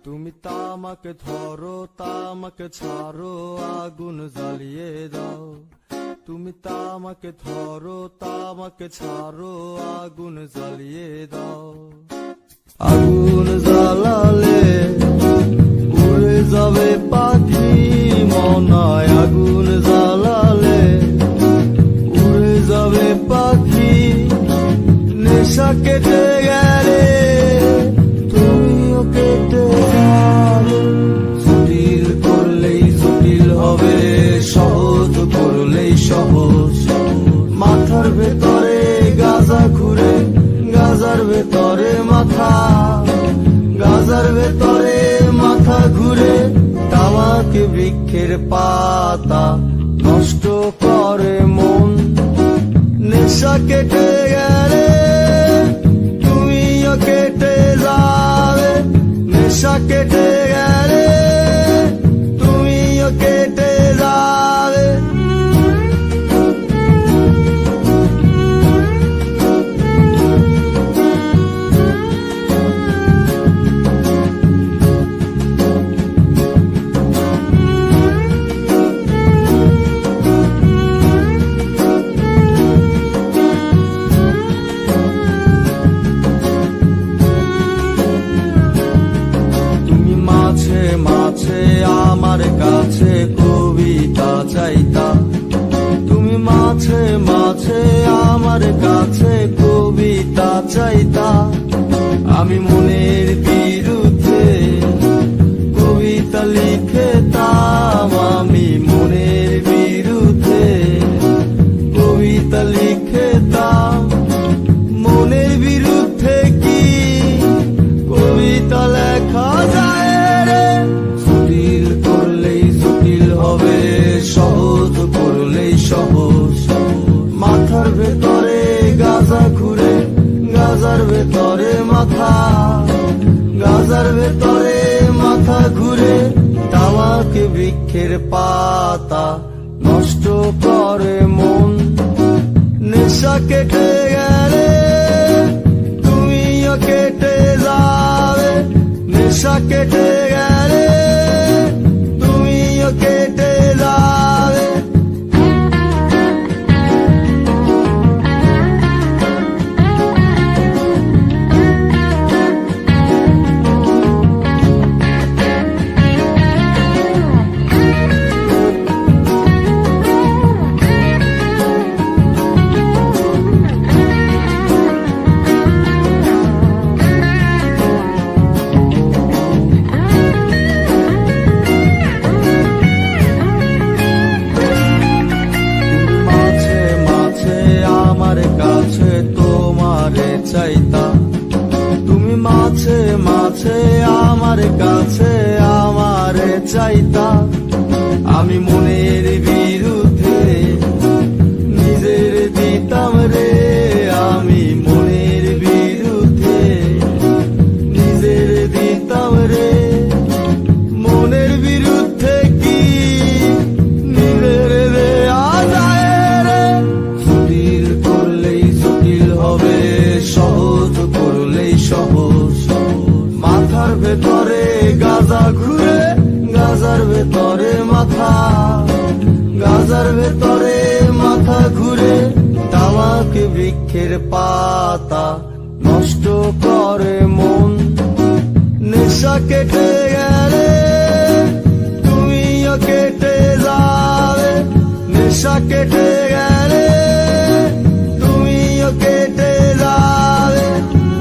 তুমি তামাকে ধরো তামাকে ছাড়ো আগুন জ্বালিয়ে দাও। তুমি তামাকে ধরো তামাকে ছাড়ো আগুন জ্বালিয়ে দাও। আগুন জ্বালালে উড়ে যাবে পাখি মনায়। আগুন জ্বালালে উড়ে যাবে পাখি। নেশা কেটে গেলে তুমিও কেটে যাবে। জটিল করলেই জটিল হবে, সহজ করলেই সহজ। মাথার ভেতরে গাজা ঘুরে, গাজার ভেতরে মাথা, গাজার ভেতরে মাথা ঘুরে। তামাক বৃক্ষের পাতা নষ্ট করে মন। নেশা কেটে গেলে তুমিও কেটে যাবে। নেশা কেটে গেলে তুমিও কেটে যাবে। মাঝে আমার কাছে কবিতা চাইতা। তুমি মাঝে মাঝে আমার কাছে কবিতা চাইতা। আমি মনের বিরুদ্ধে কবিতা লিখতাম। আমি মনের বিরুদ্ধে কবিতা লিখতাম। মনের বিরুদ্ধে কি কবিতা লেখা যায়? জটিল করলেই জটিল হবে, সহজ করলেই সহজ। মাথার ভেতরে গাজা ঘুরে, গাজার ভেতরে মাথা, গাজার ভেতরে মাথা ঘুরে। তামাক বৃক্ষের পাতা নষ্ট করে মন। নেশা কেটে গেলে তুমিও কেটে যাবে। নেশা কেটে গেলে তুমিও কেটে যাবে। চাইতা। তুমি মাঝে মাঝে আমার কাছে আমারে চাইতা। আমি মনের বিরুদ্ধে নিজের দিতাম রে। আমি মনের বিরুদ্ধে নিজের দিতাম রে। মনের বিরুদ্ধে কি নিজের দেয়া যায় রে? জটিল করলেই জটিল হবে, সহজ করলেই সহজ। মাথার ভেতরে গাজা ঘুরে, গাজার ভেতরে মাথা, গাজার ভেতরে মাথা ঘুরে। তামাক বৃক্ষের পাতা নষ্ট করে মন। নেশা কেটে গেলে তুমিও কেটে যাবে। নেশা কেটে গেলে তুমিও কেটে যাবে।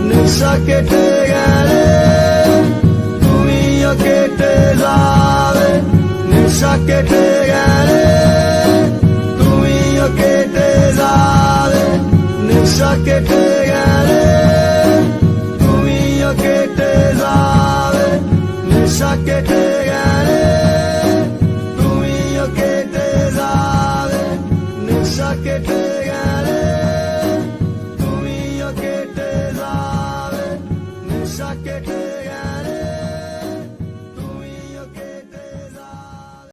নেশা কেটে গেলে তুমিও কেটে যাবে। নেশা কেটে